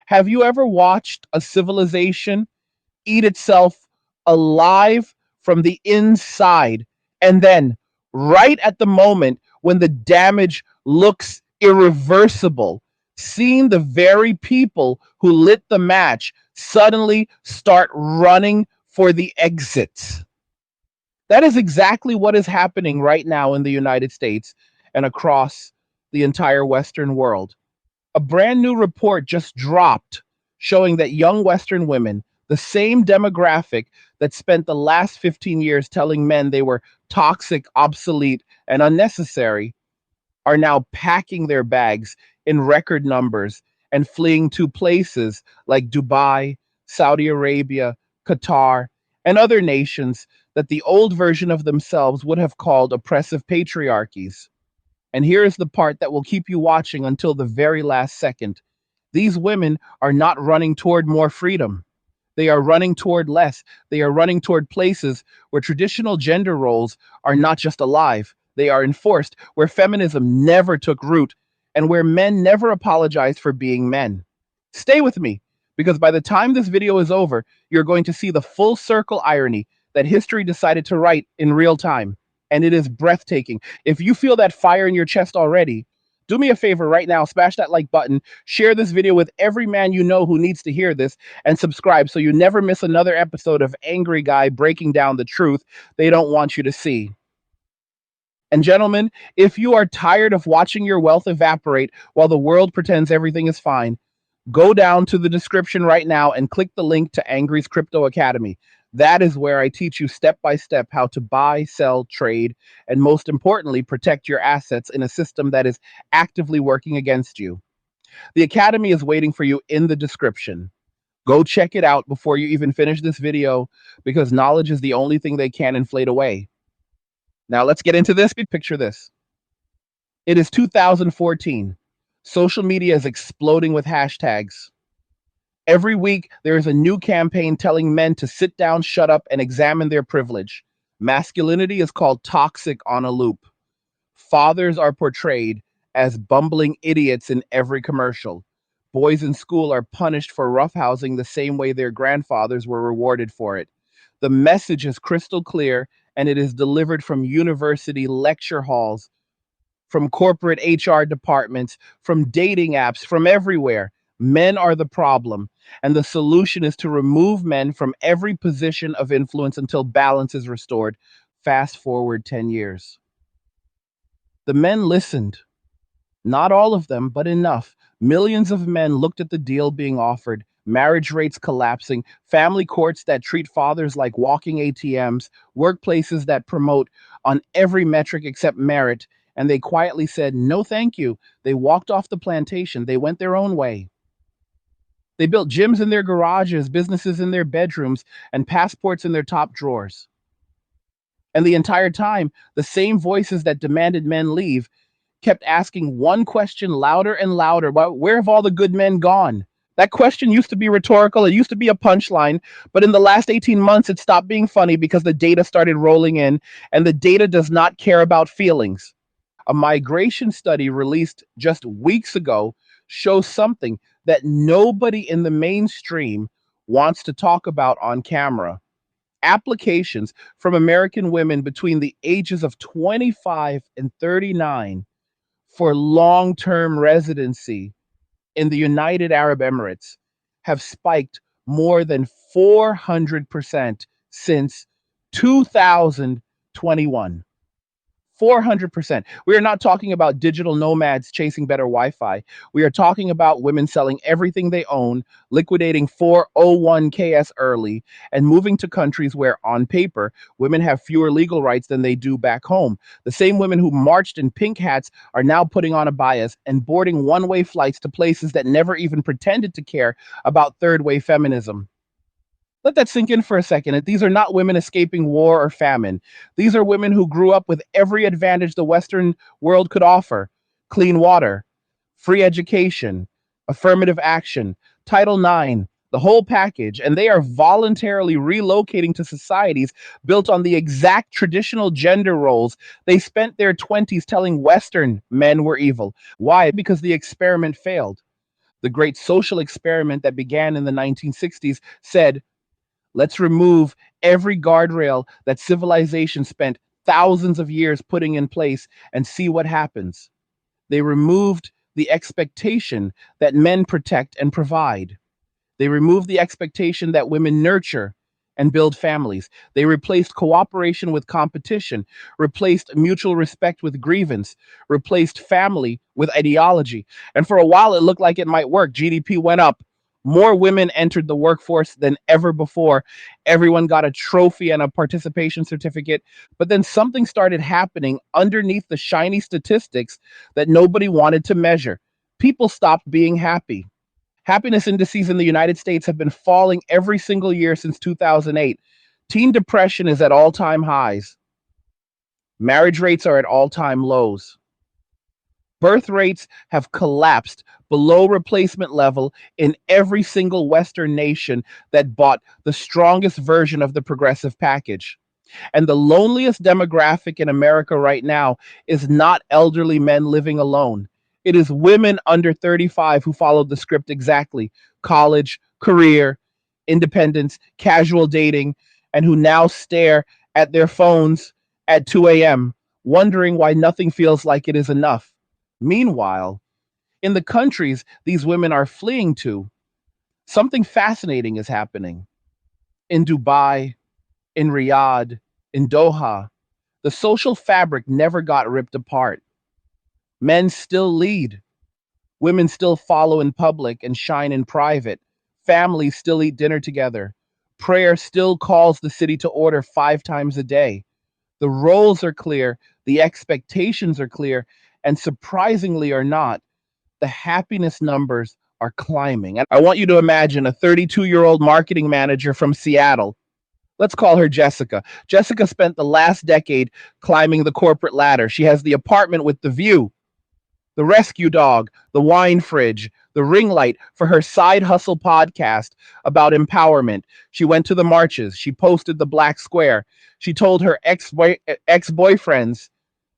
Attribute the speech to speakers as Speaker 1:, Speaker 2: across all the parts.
Speaker 1: Have you ever watched a civilization eat itself alive from the inside, and then, right at the moment when the damage looks irreversible, seeing the very people who lit the match suddenly start running for the exits? That is exactly what is happening right now in the United States and across the entire Western world. A brand new report just dropped showing that young Western women, the same demographic that spent the last 15 years telling men they were toxic, obsolete, and unnecessary, are now packing their bags in record numbers and fleeing to places like Dubai, Saudi Arabia, Qatar, and other nations that the old version of themselves would have called oppressive patriarchies. And here is the part that will keep you watching until the very last second. These women are not running toward more freedom. They are running toward less. They are running toward places where traditional gender roles are not just alive, they are enforced, where feminism never took root, and where men never apologized for being men. Stay with me, because by the time this video is over, you're going to see the full circle irony that history decided to write in real time. And it is breathtaking. If you feel that fire in your chest already, do me a favor right now, smash that like button, share this video with every man you know who needs to hear this, and subscribe so you never miss another episode of Angry Guy breaking down the truth they don't want you to see. And gentlemen, if you are tired of watching your wealth evaporate while the world pretends everything is fine, go down to the description right now and click the link to Angry's Crypto Academy. That is where I teach you step by step how to buy, sell, trade, and most importantly, protect your assets in a system that is actively working against you. The Academy is waiting for you in the description. Go check it out before you even finish this video, because knowledge is the only thing they can inflate away. Now let's get into this. Picture this. It is 2014. Social media is exploding with hashtags. Every week, there is a new campaign telling men to sit down, shut up, and examine their privilege. Masculinity is called toxic on a loop. Fathers are portrayed as bumbling idiots in every commercial. Boys in school are punished for roughhousing the same way their grandfathers were rewarded for it. The message is crystal clear, and it is delivered from university lecture halls, from corporate HR departments, from dating apps, from everywhere. Men are the problem, and the solution is to remove men from every position of influence until balance is restored. Fast forward 10 years. The men listened. Not all of them, but enough. Millions of men looked at the deal being offered, marriage rates collapsing, family courts that treat fathers like walking ATMs, workplaces that promote on every metric except merit, and they quietly said, no, thank you. They walked off the plantation. They went their own way. They built gyms in their garages, businesses in their bedrooms, and passports in their top drawers. And the entire time, the same voices that demanded men leave kept asking one question louder and louder: where have all the good men gone? That question used to be rhetorical. It used to be a punchline. But in the last 18 months, it stopped being funny because the data started rolling in, and the data does not care about feelings. A migration study released just weeks ago shows something that nobody in the mainstream wants to talk about on camera. Applications from American women between the ages of 25 and 39 for long-term residency in the United Arab Emirates have spiked more than 400% since 2021. 400%. We are not talking about digital nomads chasing better Wi-Fi. We are talking about women selling everything they own, liquidating 401ks early, and moving to countries where, on paper, women have fewer legal rights than they do back home. The same women who marched in pink hats are now putting on abayas and boarding one-way flights to places that never even pretended to care about third-wave feminism. Let that sink in for a second. These are not women escaping war or famine. These are women who grew up with every advantage the Western world could offer: clean water, free education, affirmative action, Title IX, the whole package. And they are voluntarily relocating to societies built on the exact traditional gender roles they spent their 20s telling Western men were evil. Why? Because the experiment failed. The great social experiment that began in the 1960s said, let's remove every guardrail that civilization spent thousands of years putting in place and see what happens. They removed the expectation that men protect and provide. They removed the expectation that women nurture and build families. They replaced cooperation with competition, replaced mutual respect with grievance, replaced family with ideology. And for a while, it looked like it might work. GDP went up. More women entered the workforce than ever before. Everyone got a trophy and a participation certificate. But then something started happening underneath the shiny statistics that nobody wanted to measure. People stopped being happy. Happiness indices in the United States have been falling every single year since 2008. Teen depression is at all time highs. Marriage rates are at all time lows. Birth rates have collapsed below replacement level in every single Western nation that bought the strongest version of the progressive package. And the loneliest demographic in America right now is not elderly men living alone. It is women under 35 who followed the script exactly: college, career, independence, casual dating, and who now stare at their phones at 2 a.m., wondering why nothing feels like it is enough. Meanwhile, in the countries these women are fleeing to, something fascinating is happening. In Dubai, in Riyadh, in Doha, the social fabric never got ripped apart. Men still lead. Women still follow in public and shine in private. Families still eat dinner together. Prayer still calls the city to order 5 times a day. The roles are clear, the expectations are clear, and surprisingly or not, the happiness numbers are climbing. And I want you to imagine a 32-year-old marketing manager from Seattle. Let's call her Jessica. Jessica spent the last decade climbing the corporate ladder. She has the apartment with the view, the rescue dog, the wine fridge, the ring light for her side hustle podcast about empowerment. She went to the marches. She posted the black square. She told her ex-boyfriends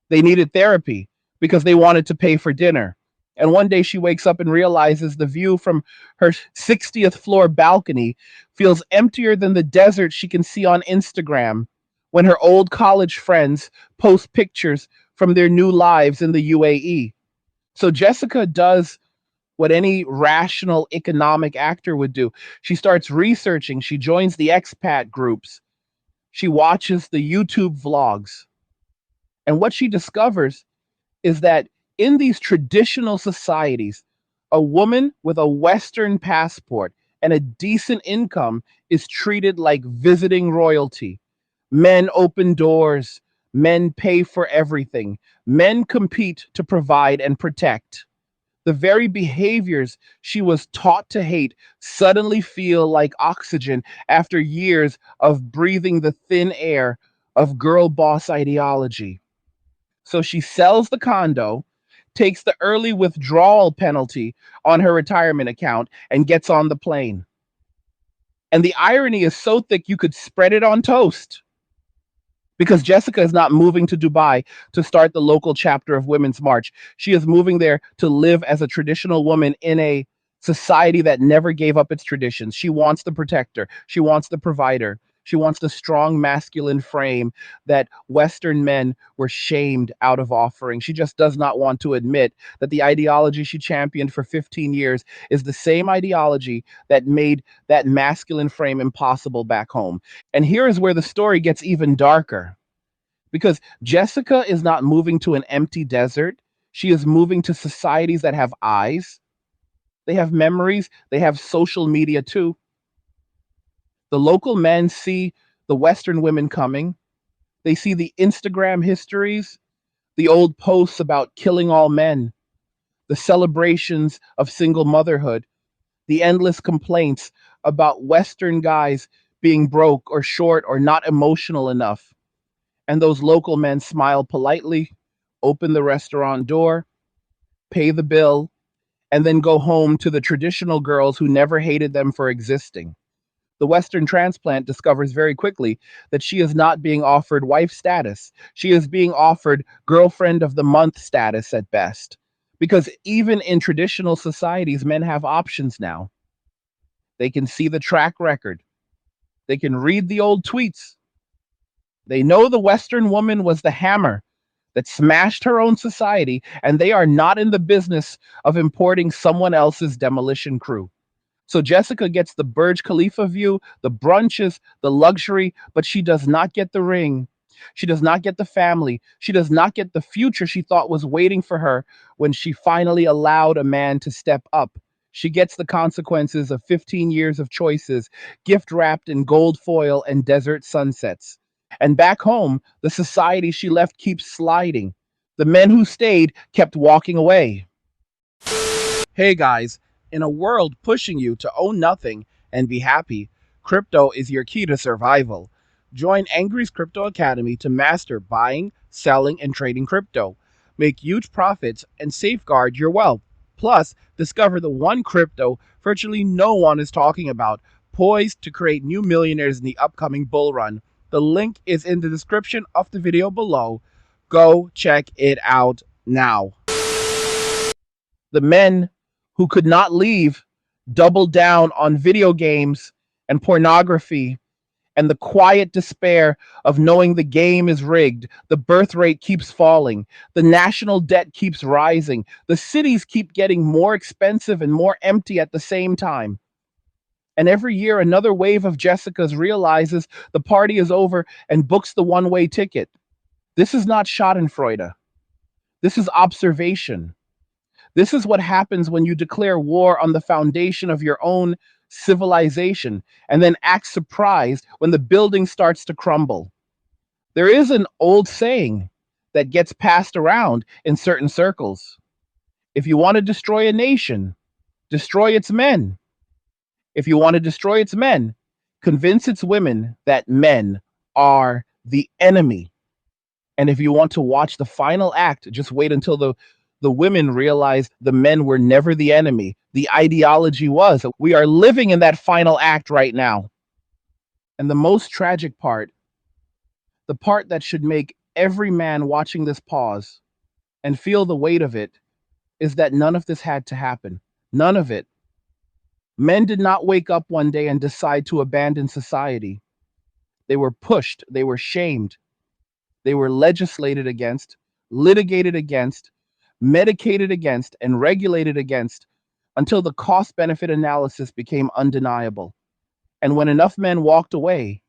Speaker 1: they needed therapy because they wanted to pay for dinner. And one day she wakes up and realizes the view from her 60th floor balcony feels emptier than the desert she can see on Instagram when her old college friends post pictures from their new lives in the UAE. So Jessica does what any rational economic actor would do. She starts researching, she joins the expat groups, she watches the YouTube vlogs. And what she discovers is that in these traditional societies, a woman with a Western passport and a decent income is treated like visiting royalty. Men open doors, men pay for everything, men compete to provide and protect. The very behaviors she was taught to hate suddenly feel like oxygen after years of breathing the thin air of girl boss ideology. So she sells the condo, takes the early withdrawal penalty on her retirement account, and gets on the plane. And the irony is so thick you could spread it on toast, because Jessica is not moving to Dubai to start the local chapter of Women's March. She is moving there to live as a traditional woman in a society that never gave up its traditions. She wants the protector, she wants the provider, she wants the strong masculine frame that Western men were shamed out of offering. She just does not want to admit that the ideology she championed for 15 years is the same ideology that made that masculine frame impossible back home. And here is where the story gets even darker, because Jessica is not moving to an empty desert. She is moving to societies that have eyes, they have memories, they have social media too. The local men see the Western women coming, they see the Instagram histories, the old posts about killing all men, the celebrations of single motherhood, the endless complaints about Western guys being broke or short or not emotional enough. And those local men smile politely, open the restaurant door, pay the bill, and then go home to the traditional girls who never hated them for existing. The Western transplant discovers very quickly that she is not being offered wife status. She is being offered girlfriend of the month status at best. Because even in traditional societies, men have options now. They can see the track record, they can read the old tweets. They know the Western woman was the hammer that smashed her own society, and they are not in the business of importing someone else's demolition crew. So Jessica gets the Burj Khalifa view, the brunches, the luxury, but she does not get the ring. She does not get the family. She does not get the future she thought was waiting for her when she finally allowed a man to step up. She gets the consequences of 15 years of choices, gift wrapped in gold foil and desert sunsets. And back home, the society she left keeps sliding. The men who stayed kept walking away. Hey guys, in a world pushing you to own nothing and be happy, crypto is your key to survival. Join Angry's Crypto Academy to master buying, selling, and trading crypto. Make huge profits and safeguard your wealth. Plus, discover the one crypto virtually no one is talking about, poised to create new millionaires in the upcoming bull run. The link is in the description of the video below. Go check it out now. The men who could not leave doubled down on video games and pornography and the quiet despair of knowing the game is rigged. The birth rate keeps falling. The national debt keeps rising. The cities keep getting more expensive and more empty at the same time. And every year, another wave of Jessicas realizes the party is over and books the one-way ticket. This is not Schadenfreude. This is observation. This is what happens when you declare war on the foundation of your own civilization and then act surprised when the building starts to crumble. There is an old saying that gets passed around in certain circles. If you want to destroy a nation, destroy its men. If you want to destroy its men, convince its women that men are the enemy. And if you want to watch the final act, just wait until the women realized the men were never the enemy. The ideology was. We are living in that final act right now. And the most tragic part, the part that should make every man watching this pause and feel the weight of it, is that none of this had to happen. None of it. Men did not wake up one day and decide to abandon society. They were pushed, they were shamed, they were legislated against, litigated against, medicated against, and regulated against until the cost benefit analysis became undeniable. And when enough men walked away,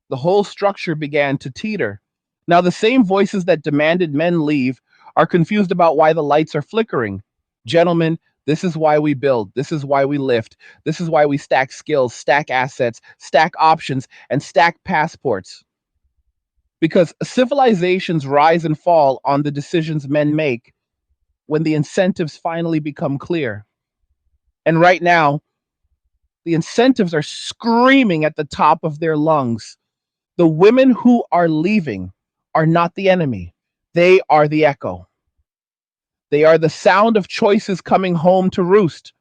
Speaker 1: the whole structure began to teeter. Now, the same voices that demanded men leave are confused about why the lights are flickering. Gentlemen, this is why we build. This is why we lift. This is why we stack skills, stack assets, stack options, and stack passports. Because civilizations rise and fall on the decisions men make when the incentives finally become clear. And right now, the incentives are screaming at the top of their lungs. The women who are leaving are not the enemy, they are the echo. They are the sound of choices coming home to roost.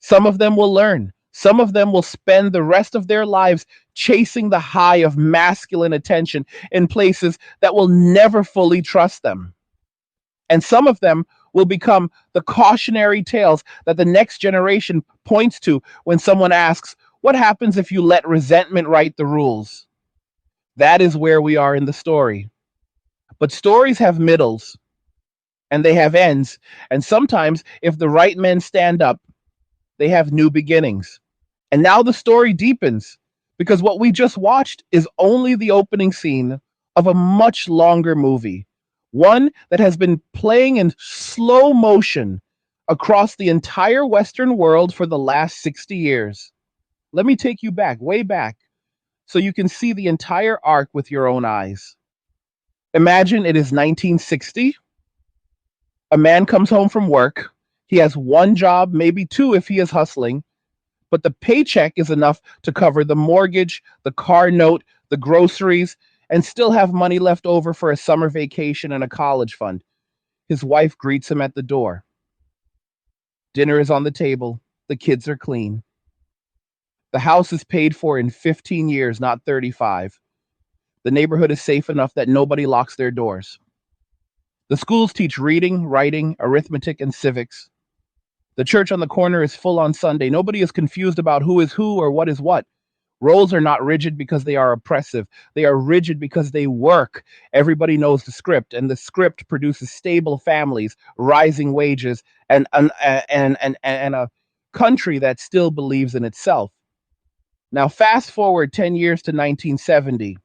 Speaker 1: Some of them will learn. Some of them will spend the rest of their lives chasing the high of masculine attention in places that will never fully trust them. And some of them will become the cautionary tales that the next generation points to when someone asks, what happens if you let resentment write the rules? That is where we are in the story. But stories have middles and they have ends. And sometimes, if the right men stand up, they have new beginnings. And now the story deepens because what we just watched is only the opening scene of a much longer movie, one that has been playing in slow motion across the entire Western world for the last 60 years. Let me take you back, way back, so you can see the entire arc with your own eyes. Imagine it is 1960. A man comes home from work. He has one job, maybe two if he is hustling, but the paycheck is enough to cover the mortgage, the car note, the groceries, and still have money left over for a summer vacation and a college fund. His wife greets him at the door. Dinner is on the table. The kids are clean. The house is paid for in 15 years, not 35. The neighborhood is safe enough that nobody locks their doors. The schools teach reading, writing, arithmetic, and civics. The church on the corner is full on Sunday. Nobody is confused about who is who or what is what. Roles are not rigid because they are oppressive. They are rigid because they work. Everybody knows the script, and the script produces stable families, rising wages, and a country that still believes in itself. Now, fast forward 10 years to 1970.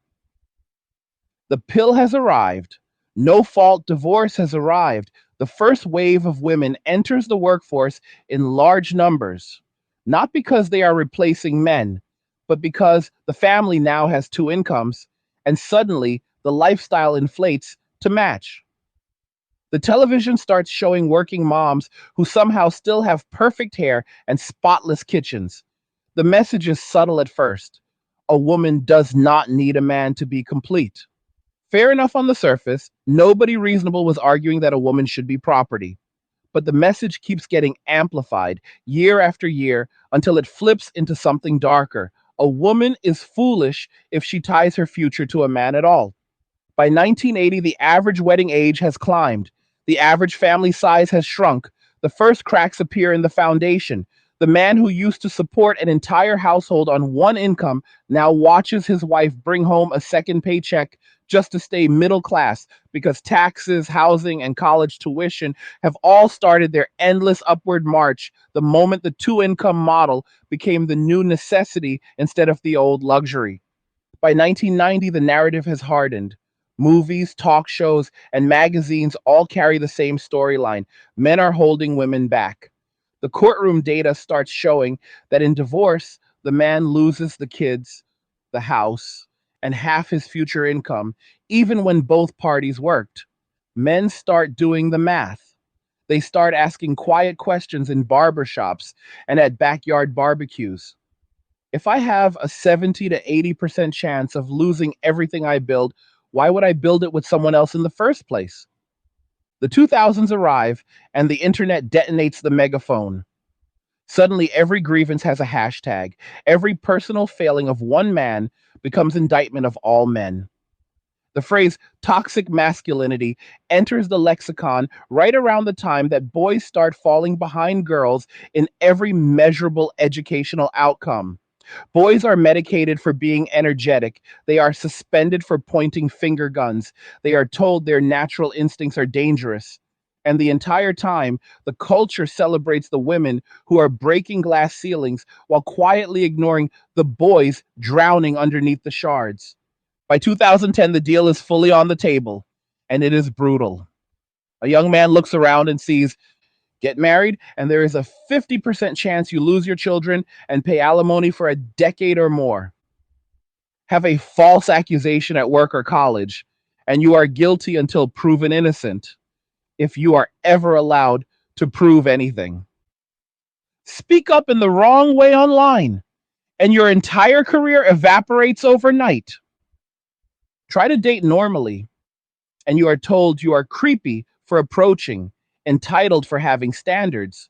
Speaker 1: The pill has arrived. No fault divorce has arrived. The first wave of women enters the workforce in large numbers, not because they are replacing men, but because the family now has two incomes, and suddenly the lifestyle inflates to match. The television starts showing working moms who somehow still have perfect hair and spotless kitchens. The message is subtle at first. A woman does not need a man to be complete. Fair enough on the surface, nobody reasonable was arguing that a woman should be property. But the message keeps getting amplified year after year until it flips into something darker. A woman is foolish if she ties her future to a man at all. By 1980, the average wedding age has climbed. The average family size has shrunk. The first cracks appear in the foundation. The man who used to support an entire household on one income now watches his wife bring home a second paycheck just to stay middle class because taxes, housing, and college tuition have all started their endless upward march the moment the two income model became the new necessity instead of the old luxury. By 1990, the narrative has hardened. Movies, talk shows, and magazines all carry the same storyline. Men are holding women back. The courtroom data starts showing that in divorce, the man loses the kids, the house, and half his future income, even when both parties worked. Men start doing the math. They start asking quiet questions in barbershops and at backyard barbecues. If I have a 70 to 80% chance of losing everything I build, why would I build it with someone else in the first place? The 2000s arrive and the internet detonates the megaphone. Suddenly, every grievance has a hashtag. Every personal failing of one man becomes indictment of all men. The phrase toxic masculinity enters the lexicon right around the time that boys start falling behind girls in every measurable educational outcome. Boys are medicated for being energetic. They are suspended for pointing finger guns. They are told their natural instincts are dangerous. And the entire time, the culture celebrates the women who are breaking glass ceilings while quietly ignoring the boys drowning underneath the shards. By 2010, the deal is fully on the table, and it is brutal. A young man looks around and sees get married, and there is a 50% chance you lose your children and pay alimony for a decade or more. Have a false accusation at work or college, and you are guilty until proven innocent, if you are ever allowed to prove anything. Speak up in the wrong way online, and your entire career evaporates overnight. Try to date normally, and you are told you are creepy for approaching, entitled for having standards,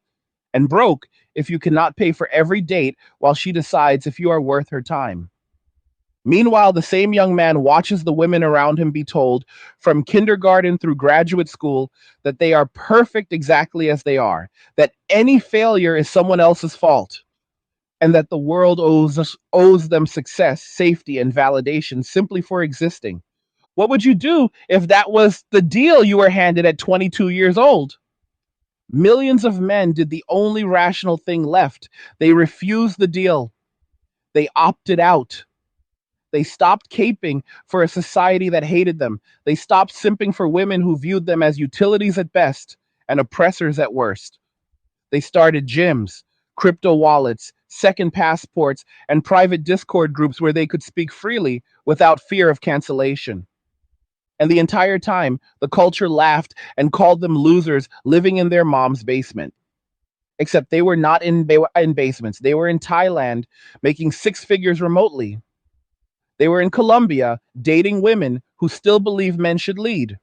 Speaker 1: and broke if you cannot pay for every date while she decides if you are worth her time. Meanwhile, the same young man watches the women around him be told, from kindergarten through graduate school, that they are perfect exactly as they are, that any failure is someone else's fault, and that the world owes them success, safety, and validation simply for existing. What would you do if that was the deal you were handed at 22 years old? Millions of men did the only rational thing left. They refused the deal. They opted out. They stopped caping for a society that hated them. They stopped simping for women who viewed them as utilities at best and oppressors at worst. They started gyms, crypto wallets, second passports, and private Discord groups where they could speak freely without fear of cancellation. And the entire time, the culture laughed and called them losers living in their mom's basement. Except they were not in basements. They were in Thailand making six figures remotely. They were in Colombia dating women who still believe men should lead.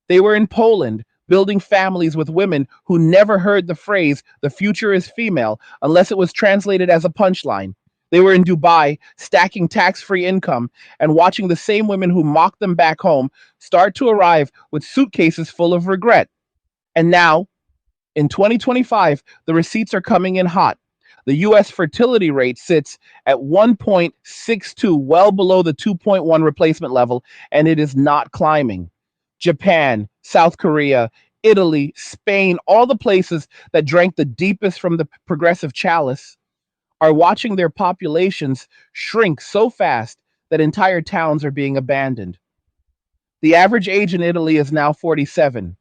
Speaker 1: They were in Poland building families with women who never heard the phrase, the future is female, unless it was translated as a punchline. They were in Dubai, stacking tax free income and watching the same women who mocked them back home start to arrive with suitcases full of regret. And now, in 2025, the receipts are coming in hot. The US fertility rate sits at 1.62, well below the 2.1 replacement level, and it is not climbing. Japan, South Korea, Italy, Spain, all the places that drank the deepest from the progressive chalice are watching their populations shrink so fast that entire towns are being abandoned. The average age in Italy is now 47.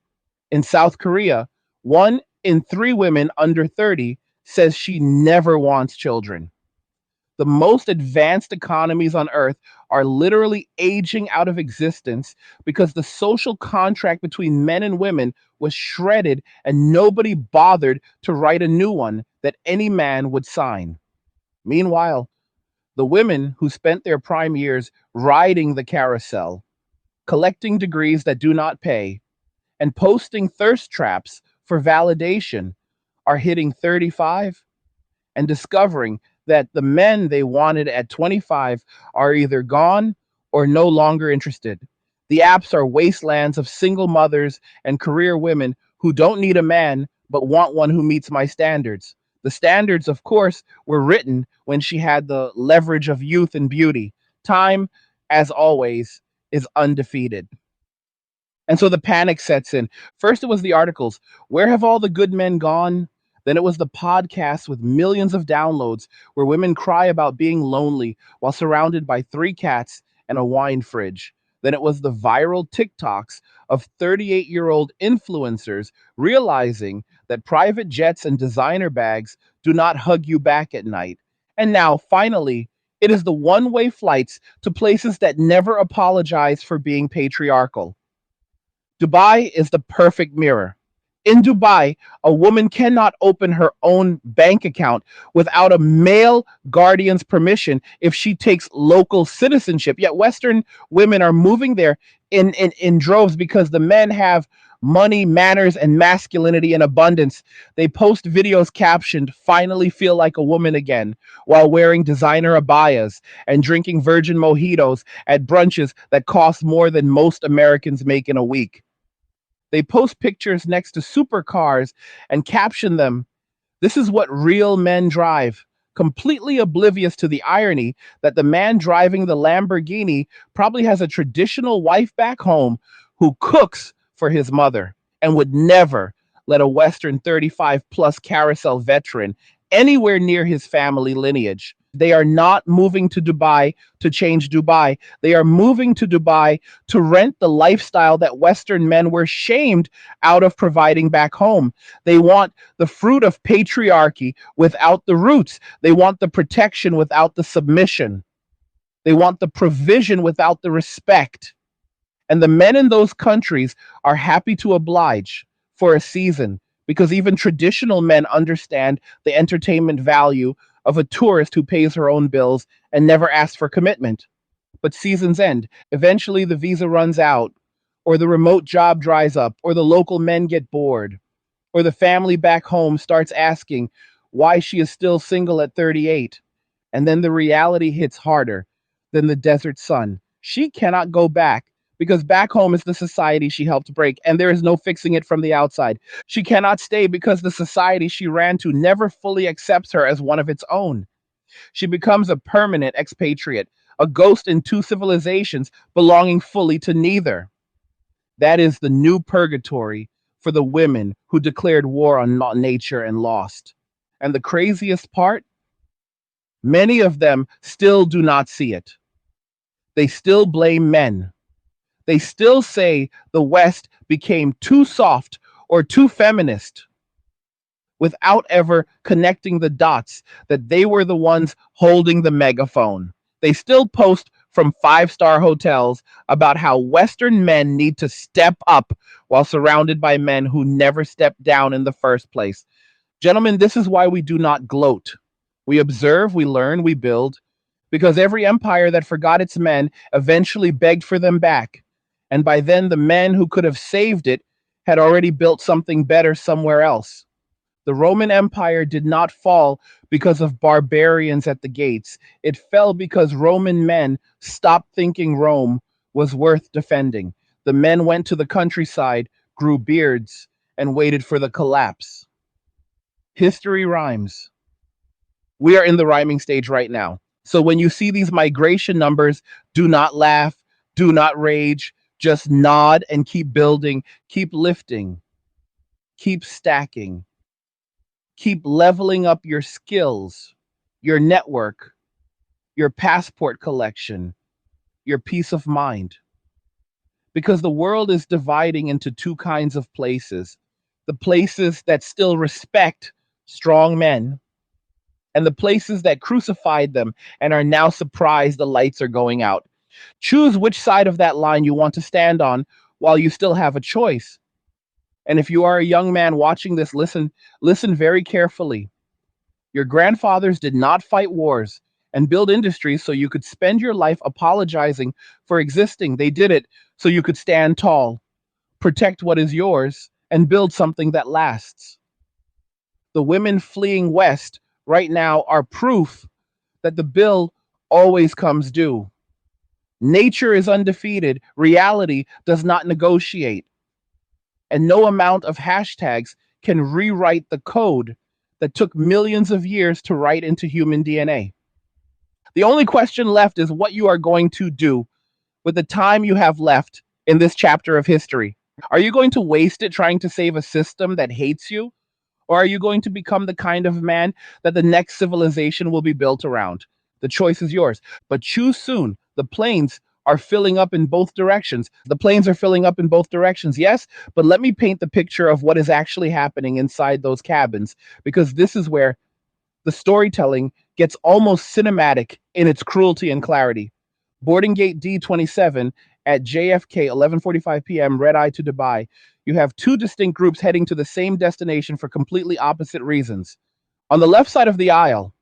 Speaker 1: In South Korea, 1 in 3 women under 30 says she never wants children. The most advanced economies on earth are literally aging out of existence because the social contract between men and women was shredded and nobody bothered to write a new one that any man would sign. Meanwhile, the women who spent their prime years riding the carousel, collecting degrees that do not pay, and posting thirst traps for validation are hitting 35 and discovering that the men they wanted at 25 are either gone or no longer interested. The apps are wastelands of single mothers and career women who don't need a man but want one who meets my standards. The standards, of course, were written when she had the leverage of youth and beauty. Time, as always, is undefeated. And so the panic sets in. First, it was the articles. Where have all the good men gone? Then it was the podcasts with millions of downloads where women cry about being lonely while surrounded by 3 cats and a wine fridge. Then it was the viral TikToks of 38-year-old influencers realizing that private jets and designer bags do not hug you back at night. And now, finally, it is the one way flights to places that never apologize for being patriarchal. Dubai is the perfect mirror. In Dubai, a woman cannot open her own bank account without a male guardian's permission if she takes local citizenship. Yet Western women are moving there in droves because the men have money, manners, and masculinity in abundance. They post videos captioned, "Finally feel like a woman again," while wearing designer abayas and drinking virgin mojitos at brunches that cost more than most Americans make in a week. They post pictures next to supercars and caption them, "This is what real men drive," completely oblivious to the irony that the man driving the Lamborghini probably has a traditional wife back home who cooks for his mother and would never let a Western 35 plus carousel veteran anywhere near his family lineage. They are not moving to Dubai to change Dubai. They are moving to Dubai to rent the lifestyle that Western men were shamed out of providing back home. They want the fruit of patriarchy without the roots. They want the protection without the submission. They want the provision without the respect. And the men in those countries are happy to oblige for a season because even traditional men understand the entertainment value of a tourist who pays her own bills and never asks for commitment. But seasons end. Eventually, the visa runs out, or the remote job dries up, or the local men get bored, or the family back home starts asking why she is still single at 38. And then the reality hits harder than the desert sun. She cannot go back because back home is the society she helped break, and there is no fixing it from the outside. She cannot stay because the society she ran to never fully accepts her as one of its own. She becomes a permanent expatriate, a ghost in two civilizations belonging fully to neither. That is the new purgatory for the women who declared war on nature and lost. And the craziest part, many of them still do not see it. They still blame men. They still say the West became too soft or too feminist without ever connecting the dots that they were the ones holding the megaphone. They still post from five-star hotels about how Western men need to step up while surrounded by men who never stepped down in the first place. Gentlemen, this is why we do not gloat. We observe, we learn, we build, because every empire that forgot its men eventually begged for them back. And by then, the men who could have saved it had already built something better somewhere else. The Roman Empire did not fall because of barbarians at the gates. It fell because Roman men stopped thinking Rome was worth defending. The men went to the countryside, grew beards, and waited for the collapse. History rhymes. We are in the rhyming stage right now. So when you see these migration numbers, do not laugh, do not rage, just nod and keep building, keep lifting, keep stacking, keep leveling up your skills, your network, your passport collection, your peace of mind. Because the world is dividing into two kinds of places: the places that still respect strong men, and the places that crucified them and are now surprised the lights are going out. Choose which side of that line you want to stand on while you still have a choice. And if you are a young man watching this, listen very carefully. Your grandfathers did not fight wars and build industries so you could spend your life apologizing for existing. They did it so you could stand tall, protect what is yours, and build something that lasts. The women fleeing west right now are proof that the bill always comes due. Nature is undefeated, reality does not negotiate, and no amount of hashtags can rewrite the code that took millions of years to write into human DNA. The only question left is what you are going to do with the time you have left in this chapter of history. Are you going to waste it trying to save a system that hates you? Or are you going to become the kind of man that the next civilization will be built around? The choice is yours, but choose soon. The planes are filling up in both directions. The planes are filling up in both directions, yes, but let me paint the picture of what is actually happening inside those cabins, because this is where the storytelling gets almost cinematic in its cruelty and clarity. Boarding gate D27 at JFK, 11:45 p.m., red eye to Dubai. You have two distinct groups heading to the same destination for completely opposite reasons. On the left side of the aisle,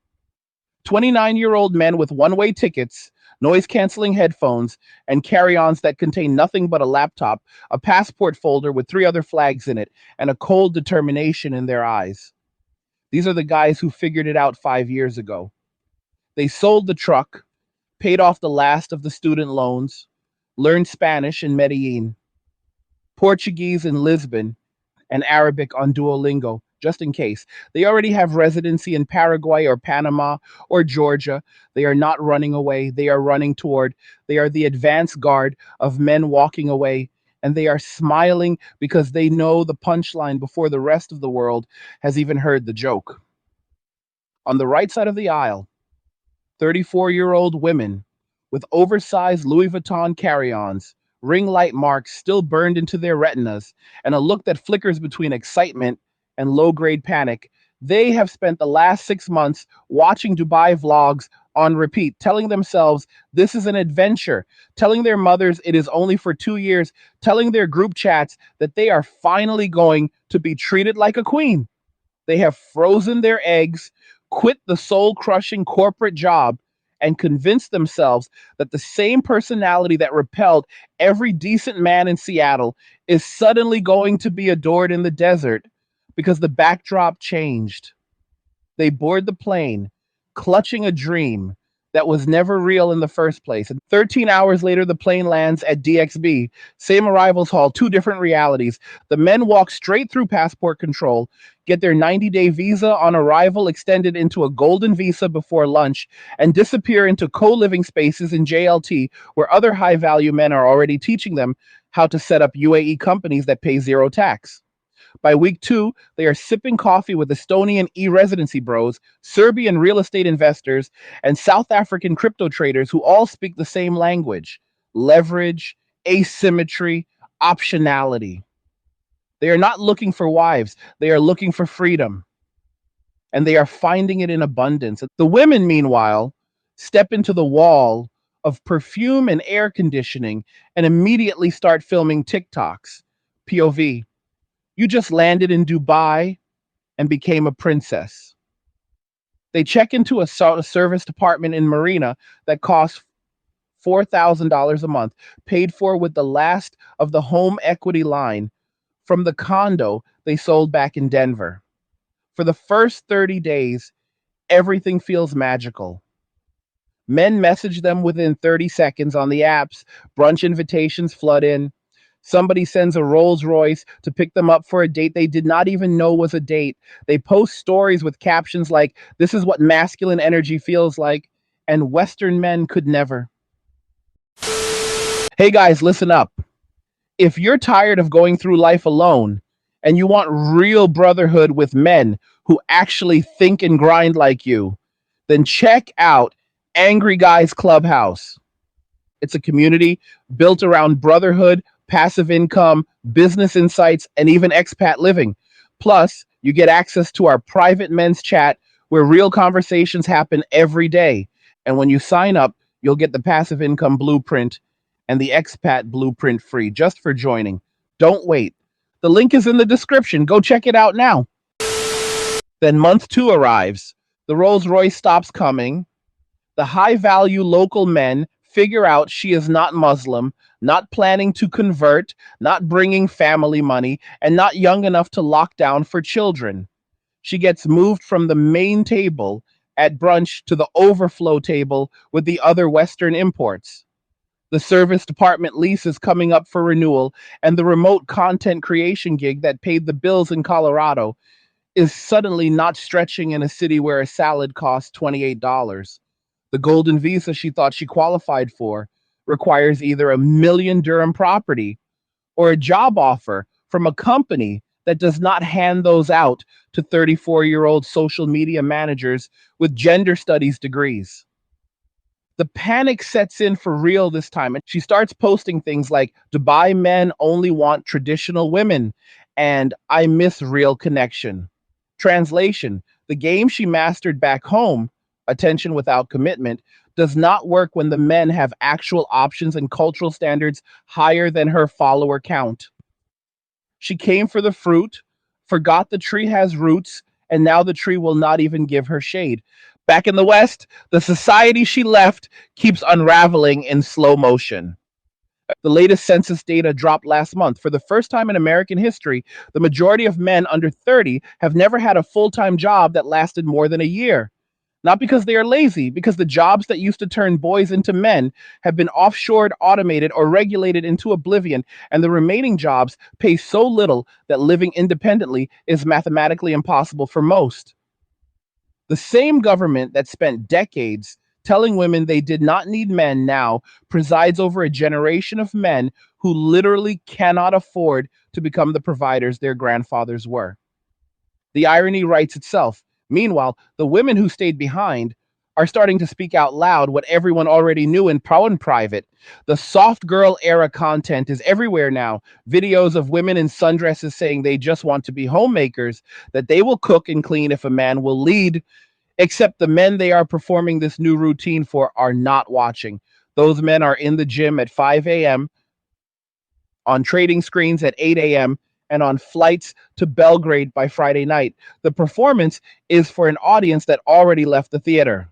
Speaker 1: 29-year-old men with one-way tickets, noise-canceling headphones, and carry-ons that contain nothing but a laptop, a passport folder with three other flags in it, and a cold determination in their eyes. These are the guys who figured it out 5 years ago. They sold the truck, paid off the last of the student loans, learned Spanish in Medellin, Portuguese in Lisbon, and Arabic on Duolingo, just in case. They already have residency in Paraguay or Panama or Georgia. They are not running away. They are running toward. They are the advance guard of men walking away. And they are smiling because they know the punchline before the rest of the world has even heard the joke. On the right side of the aisle, 34-year-old women with oversized Louis Vuitton carry-ons, ring light marks still burned into their retinas, and a look that flickers between excitement and low-grade panic. They have spent the last 6 months watching Dubai vlogs on repeat, telling themselves this is an adventure, telling their mothers it is only for 2 years, telling their group chats that they are finally going to be treated like a queen. They have frozen their eggs, quit the soul crushing corporate job, and convinced themselves that the same personality that repelled every decent man in Seattle is suddenly going to be adored in the desert because the backdrop changed. They board the plane, clutching a dream that was never real in the first place. And 13 hours later, the plane lands at DXB. Same arrivals hall, two different realities. The men walk straight through passport control, get their 90-day visa on arrival extended into a golden visa before lunch, and disappear into co-living spaces in JLT, where other high-value men are already teaching them how to set up UAE companies that pay zero tax. By week 2, they are sipping coffee with Estonian e-residency bros, Serbian real estate investors, and South African crypto traders who all speak the same language: leverage, asymmetry, optionality. They are not looking for wives, they are looking for freedom, and they are finding it in abundance. The women, meanwhile, step into the wall of perfume and air conditioning and immediately start filming TikToks. POV: you just landed in Dubai and became a princess. They check into a service department in Marina that costs $4,000 a month, paid for with the last of the home equity line from the condo they sold back in Denver. For the first 30 days, everything feels magical. Men message them within 30 seconds on the apps. Brunch invitations flood in. Somebody sends a Rolls Royce to pick them up for a date they did not even know was a date. They post stories with captions like, "This is what masculine energy feels like," and Western men could never. Hey guys, listen up. If you're tired of going through life alone and you want real brotherhood with men who actually think and grind like you, then check out Angry Guys Clubhouse. It's a community built around brotherhood, passive income, business insights, and even expat living. Plus, you get access to our private men's chat where real conversations happen every day. And when you sign up, you'll get the passive income blueprint and the expat blueprint free just for joining. Don't wait. The link is in the description. Go check it out now. Then month two arrives. The Rolls Royce stops coming. The high value local men figure out she is not Muslim, not planning to convert, not bringing family money, and not young enough to lock down for children. She gets moved from the main table at brunch to the overflow table with the other Western imports. The service department lease is coming up for renewal, and the remote content creation gig that paid the bills in Colorado is suddenly not stretching in a city where a salad costs $28. The golden visa she thought she qualified for requires either a million dirham property or a job offer from a company that does not hand those out to 34-year-old social media managers with gender studies degrees. The panic sets in for real this time, and she starts posting things like, "Dubai men only want traditional women," and "I miss real connection." Translation: the game she mastered back home, attention without commitment, does not work when the men have actual options and cultural standards higher than her follower count. She came for the fruit, forgot the tree has roots, and now the tree will not even give her shade. Back in the West, the society she left keeps unraveling in slow motion. The latest census data dropped last month. For the first time in American history, the majority of men under 30 have never had a full time job that lasted more than a year. Not because they are lazy, because the jobs that used to turn boys into men have been offshored, automated, or regulated into oblivion, and the remaining jobs pay so little that living independently is mathematically impossible for most. The same government that spent decades telling women they did not need men now presides over a generation of men who literally cannot afford to become the providers their grandfathers were. The irony writes itself. Meanwhile, the women who stayed behind are starting to speak out loud what everyone already knew in private. The soft girl era content is everywhere now. Videos of women in sundresses saying they just want to be homemakers, that they will cook and clean if a man will lead, except the men they are performing this new routine for are not watching. Those men are in the gym at 5 a.m., on trading screens at 8 a.m., and on flights to Belgrade by Friday night. The performance is for an audience that already left the theater.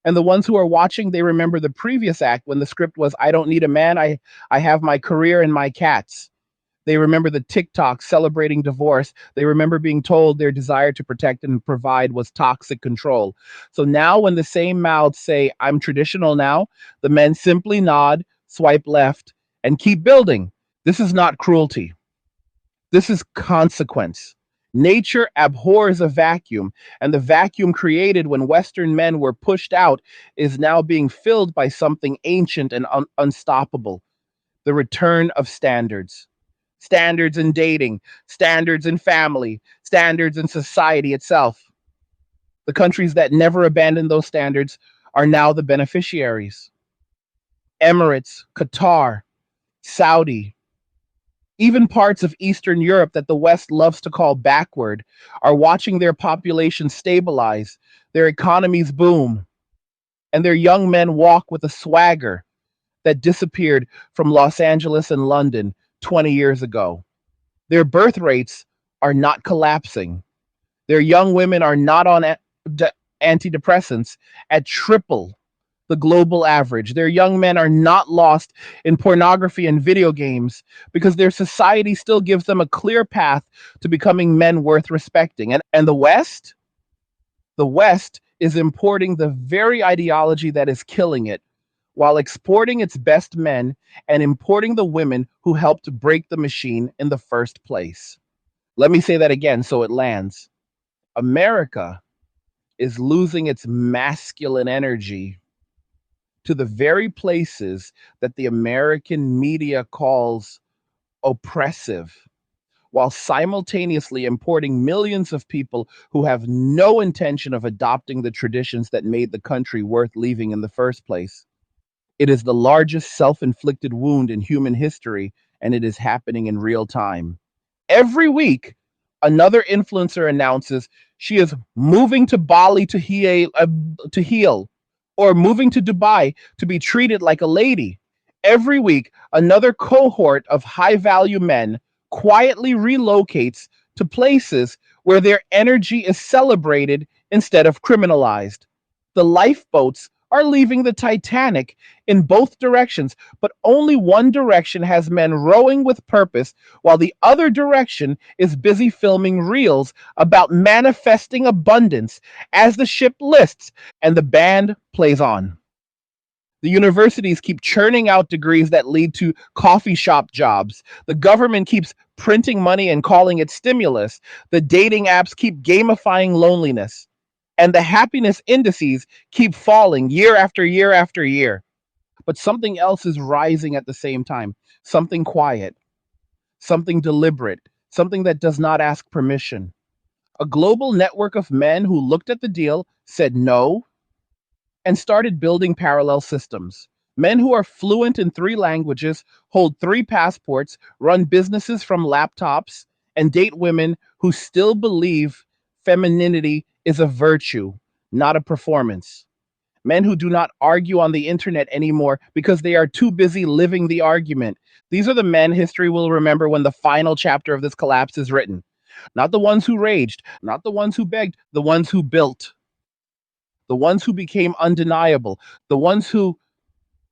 Speaker 1: And the ones who are watching, they remember the previous act when the script was, "I don't need a man, I have my career and my cats." They remember the TikTok celebrating divorce. They remember being told their desire to protect and provide was toxic control. So now when the same mouths say, "I'm traditional now," the men simply nod, swipe left, and keep building. This is not cruelty. This is consequence. Nature abhors a vacuum, and the vacuum created when Western men were pushed out is now being filled by something ancient and unstoppable: the return of standards. Standards in dating, standards in family, standards in society itself. The countries that never abandoned those standards are now the beneficiaries. Emirates, Qatar, Saudi, even parts of Eastern Europe that the West loves to call backward are watching their populations stabilize, their economies boom, and their young men walk with a swagger that disappeared from Los Angeles and London 20 years ago. Their birth rates are not collapsing. Their young women are not on antidepressants at triple the global average. Their young men are not lost in pornography and video games because their society still gives them a clear path to becoming men worth respecting. And the West is importing the very ideology that is killing it while exporting its best men and importing the women who helped break the machine in the first place. Let me say that again so it lands. America is losing its masculine energy to the very places that the American media calls oppressive, while simultaneously importing millions of people who have no intention of adopting the traditions that made the country worth leaving in the first place. It is the largest self inflicted wound in human history, and it is happening in real time. Every week, another influencer announces she is moving to Bali to heal, or moving to Dubai to be treated like a lady. Every week, another cohort of high value men quietly relocates to places where their energy is celebrated instead of criminalized. The lifeboats are leaving the Titanic in both directions, but only one direction has men rowing with purpose, while the other direction is busy filming reels about manifesting abundance as the ship lists and the band plays on. The universities keep churning out degrees that lead to coffee shop jobs. The government keeps printing money and calling it stimulus. The dating apps keep gamifying loneliness. And the happiness indices keep falling year after year after year. But something else is rising at the same time, something quiet, something deliberate, something that does not ask permission. A global network of men who looked at the deal, said no, and started building parallel systems. Men who are fluent in three languages, hold three passports, run businesses from laptops, and date women who still believe femininity is a virtue, not a performance. Men who do not argue on the internet anymore because they are too busy living the argument. These are the men history will remember when the final chapter of this collapse is written. Not the ones who raged, not the ones who begged, the ones who built, the ones who became undeniable, the ones who,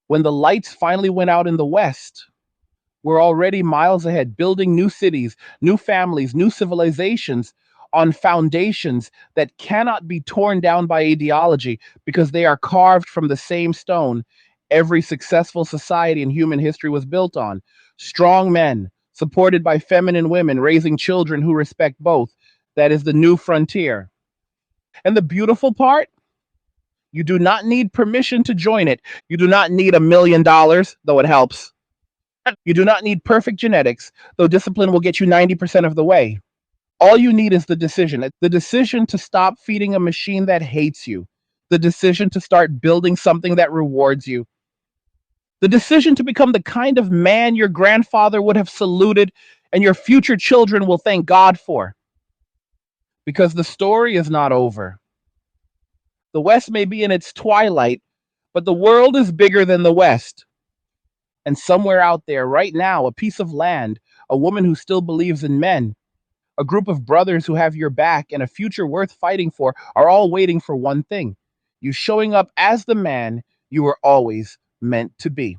Speaker 1: when the lights finally went out in the West, were already miles ahead, building new cities, new families, new civilizations on foundations that cannot be torn down by ideology because they are carved from the same stone every successful society in human history was built on. Strong men, supported by feminine women, raising children who respect both. That is the new frontier. And the beautiful part, you do not need permission to join it. You do not need $1 million, though it helps. You do not need perfect genetics, though discipline will get you 90% of the way. All you need is the decision to stop feeding a machine that hates you, the decision to start building something that rewards you, the decision to become the kind of man your grandfather would have saluted and your future children will thank God for. Because the story is not over. The West may be in its twilight, but the world is bigger than the West. And somewhere out there, right now, a piece of land, a woman who still believes in men, a group of brothers who have your back, and a future worth fighting for are all waiting for one thing: you showing up as the man you were always meant to be.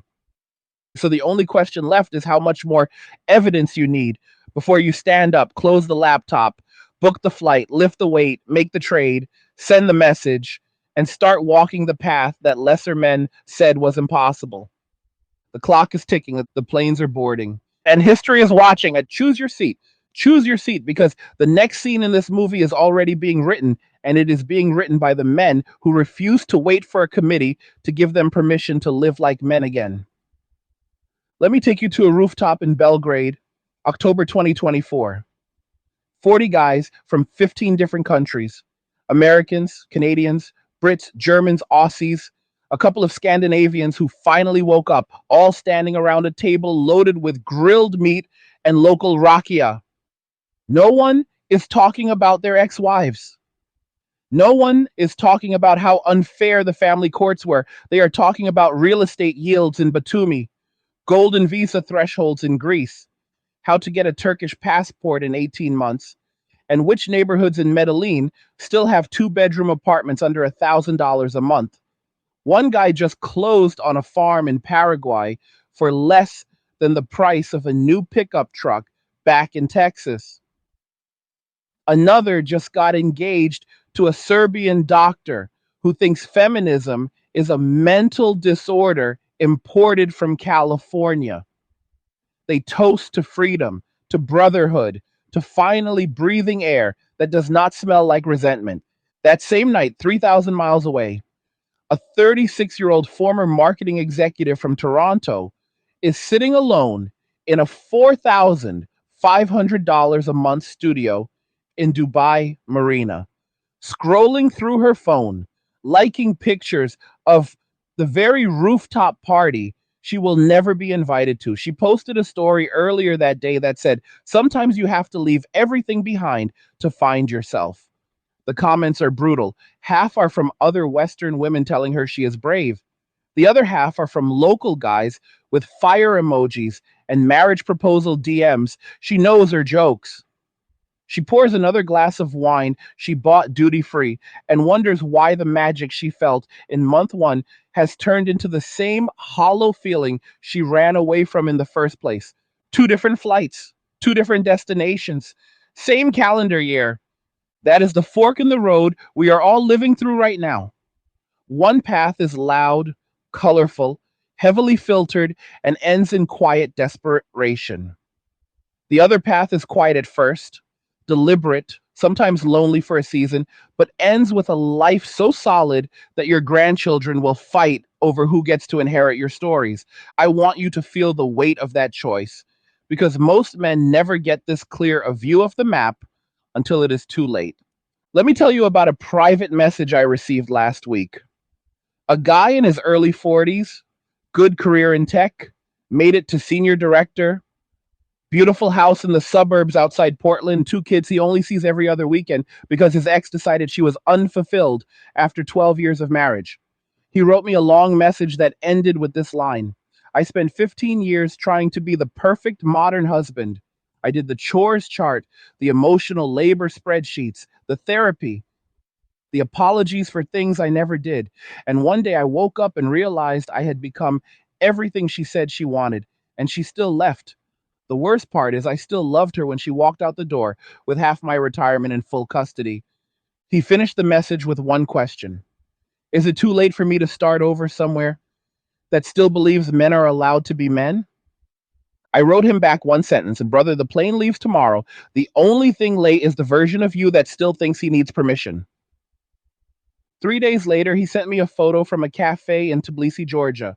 Speaker 1: So the only question left is how much more evidence you need before you stand up, close the laptop, book the flight, lift the weight, make the trade, send the message, and start walking the path that lesser men said was impossible. The clock is ticking, the planes are boarding, and history is watching. Choose your seat. Choose your seat because the next scene in this movie is already being written, and it is being written by the men who refuse to wait for a committee to give them permission to live like men again. Let me take you to a rooftop in Belgrade, October 2024. 40 guys from 15 different countries: Americans, Canadians, Brits, Germans, Aussies, a couple of Scandinavians who finally woke up, all standing around a table loaded with grilled meat and local rakia. No one is talking about their ex wives. No one is talking about how unfair the family courts were. They are talking about real estate yields in Batumi, golden visa thresholds in Greece, how to get a Turkish passport in 18 months, and which neighborhoods in Medellin still have two-bedroom apartments under $1,000 a month. One guy just closed on a farm in Paraguay for less than the price of a new pickup truck back in Texas. Another just got engaged to a Serbian doctor who thinks feminism is a mental disorder imported from California. They toast to freedom, to brotherhood, to finally breathing air that does not smell like resentment. That same night, 3,000 miles away, a 36-year-old former marketing executive from Toronto is sitting alone in a $4,500 a month studio in Dubai Marina, scrolling through her phone, liking pictures of the very rooftop party she will never be invited to. She posted a story earlier that day that said, "Sometimes you have to leave everything behind to find yourself." The comments are brutal. Half are from other Western women telling her she is brave. The other half are from local guys with fire emojis and marriage proposal DMs she knows are jokes. She pours another glass of wine she bought duty free and wonders why the magic she felt in month one has turned into the same hollow feeling she ran away from in the first place. Two different flights, two different destinations, same calendar year. That is the fork in the road we are all living through right now. One path is loud, colorful, heavily filtered, and ends in quiet desperation. The other path is quiet at first, deliberate, sometimes lonely for a season, but ends with a life so solid that your grandchildren will fight over who gets to inherit your stories. I want you to feel the weight of that choice because most men never get this clear a view of the map until it is too late. Let me tell you about a private message I received last week. A guy in his early 40s, good career in tech, made it to senior director, beautiful house in the suburbs outside Portland, two kids he only sees every other weekend because his ex decided she was unfulfilled after 12 years of marriage. He wrote me a long message that ended with this line: "I spent 15 years trying to be the perfect modern husband. I did the chores chart, the emotional labor spreadsheets, the therapy, the apologies for things I never did. And one day I woke up and realized I had become everything she said she wanted, and she still left. The worst part is I still loved her when she walked out the door with half my retirement in full custody." He finished the message with one question: "Is it too late for me to start over somewhere that still believes men are allowed to be men?" I wrote him back one sentence, and brother, the plane leaves tomorrow. The only thing late is the version of you that still thinks he needs permission. 3 days later, he sent me a photo from a cafe in Tbilisi, Georgia.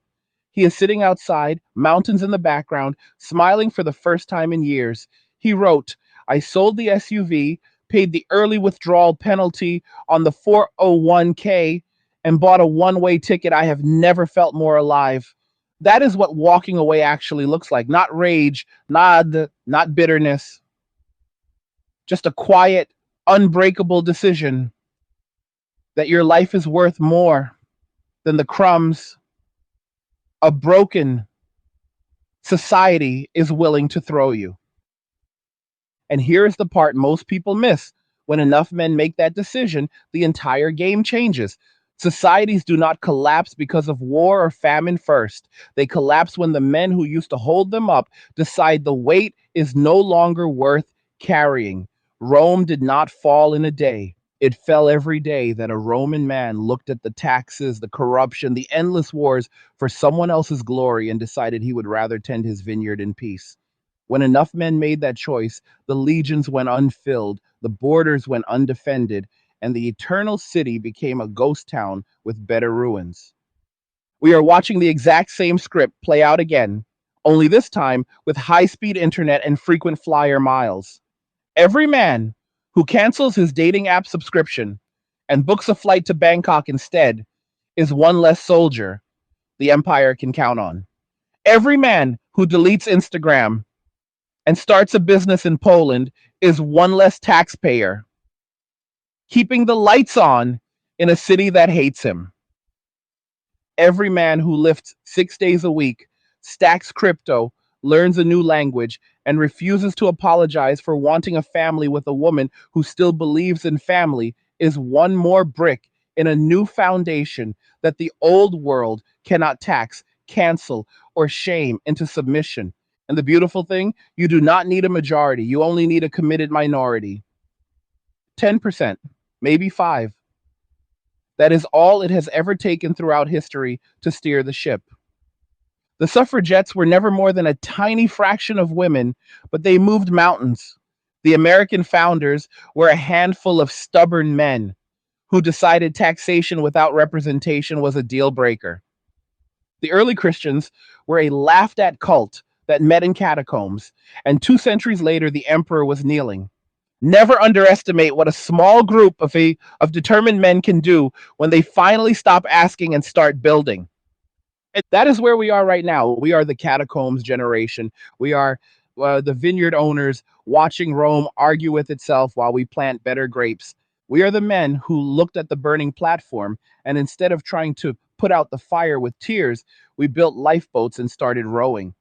Speaker 1: He is sitting outside, mountains in the background, smiling for the first time in years. He wrote, "I sold the SUV, paid the early withdrawal penalty on the 401k, and bought a one-way ticket. I have never felt more alive." That is what walking away actually looks like. Not rage, not bitterness, just a quiet, unbreakable decision that your life is worth more than the crumbs a broken society is willing to throw you. And here's the part most people miss. When enough men make that decision, the entire game changes. Societies do not collapse because of war or famine first. They collapse when the men who used to hold them up decide the weight is no longer worth carrying. Rome did not fall in a day. It fell every day that a Roman man looked at the taxes, the corruption, the endless wars for someone else's glory and decided he would rather tend his vineyard in peace. When enough men made that choice, the legions went unfilled, the borders went undefended, and the eternal city became a ghost town with better ruins. We are watching the exact same script play out again, only this time with high speed internet and frequent flyer miles. Every man who cancels his dating app subscription and books a flight to Bangkok instead is one less soldier the empire can count on. Every man who deletes Instagram and starts a business in Poland is one less taxpayer, keeping the lights on in a city that hates him. Every man who lifts 6 days a week, stacks crypto, learns a new language, and refuses to apologize for wanting a family with a woman who still believes in family is one more brick in a new foundation that the old world cannot tax, cancel, or shame into submission. And the beautiful thing, you do not need a majority. You only need a committed minority. 10%, maybe 5. That is all it has ever taken throughout history to steer the ship. The suffragettes were never more than a tiny fraction of women, but they moved mountains. The American founders were a handful of stubborn men who decided taxation without representation was a deal breaker. The early Christians were a laughed at cult that met in catacombs, and 2 centuries later, the emperor was kneeling. Never underestimate what a small group of determined men can do when they finally stop asking and start building. And that is where we are right now. We are the catacombs generation. We are the vineyard owners watching Rome argue with itself while we plant better grapes. We are the men who looked at the burning platform, and instead of trying to put out the fire with tears, we built lifeboats and started rowing.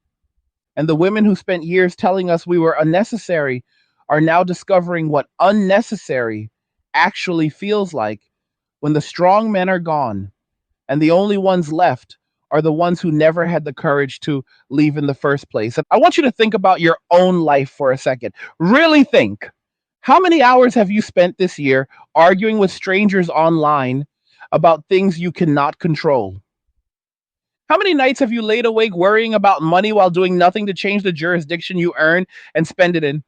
Speaker 1: And the women who spent years telling us we were unnecessary are now discovering what unnecessary actually feels like when the strong men are gone and the only ones left are the ones who never had the courage to leave in the first place. And I want you to think about your own life for a second. Really think. How many hours have you spent this year arguing with strangers online about things you cannot control? How many nights have you laid awake worrying about money while doing nothing to change the jurisdiction you earn and spend it in?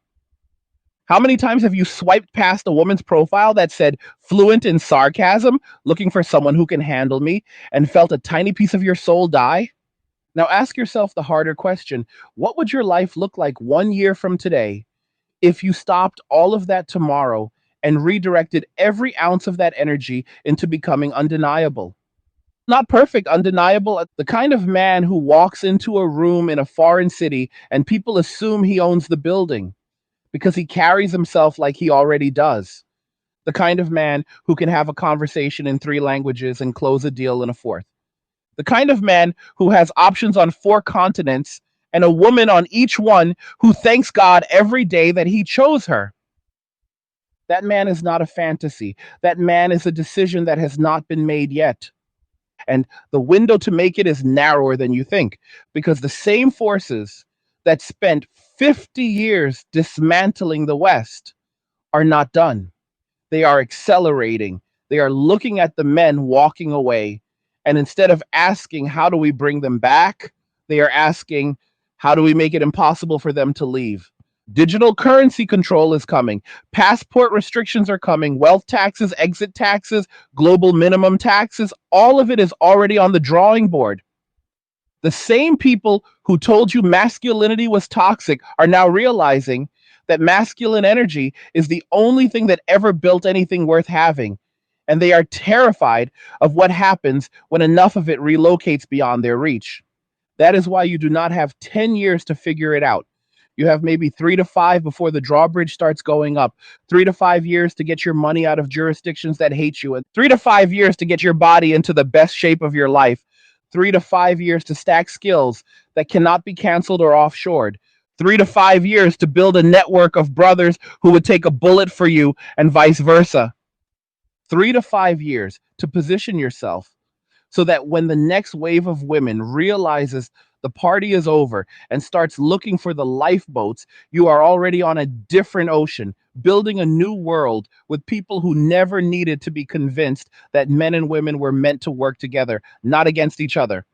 Speaker 1: How many times have you swiped past a woman's profile that said fluent in sarcasm, looking for someone who can handle me, and felt a tiny piece of your soul die? Now ask yourself the harder question. What would your life look like 1 year from today if you stopped all of that tomorrow and redirected every ounce of that energy into becoming undeniable? Not perfect, undeniable, the kind of man who walks into a room in a foreign city and people assume he owns the building because he carries himself like he already does. The kind of man who can have a conversation in 3 languages and close a deal in a fourth. The kind of man who has options on 4 continents and a woman on each one who thanks God every day that he chose her. That man is not a fantasy. That man is a decision that has not been made yet. And the window to make it is narrower than you think, because the same forces that spent 50 years dismantling the West are not done. They are accelerating. They are looking at the men walking away. And instead of asking, how do we bring them back? They are asking, how do we make it impossible for them to leave? Digital currency control is coming. Passport restrictions are coming. Wealth taxes, exit taxes, global minimum taxes, all of it is already on the drawing board. The same people who told you masculinity was toxic are now realizing that masculine energy is the only thing that ever built anything worth having. And they are terrified of what happens when enough of it relocates beyond their reach. That is why you do not have 10 years to figure it out. You have maybe 3 to 5 before the drawbridge starts going up, 3 to 5 years to get your money out of jurisdictions that hate you, and 3 to 5 years to get your body into the best shape of your life, 3 to 5 years to stack skills that cannot be canceled or offshored, 3 to 5 years to build a network of brothers who would take a bullet for you and vice versa. 3 to 5 years to position yourself so that when the next wave of women realizes the party is over and starts looking for the lifeboats, you are already on a different ocean, building a new world with people who never needed to be convinced that men and women were meant to work together, not against each other.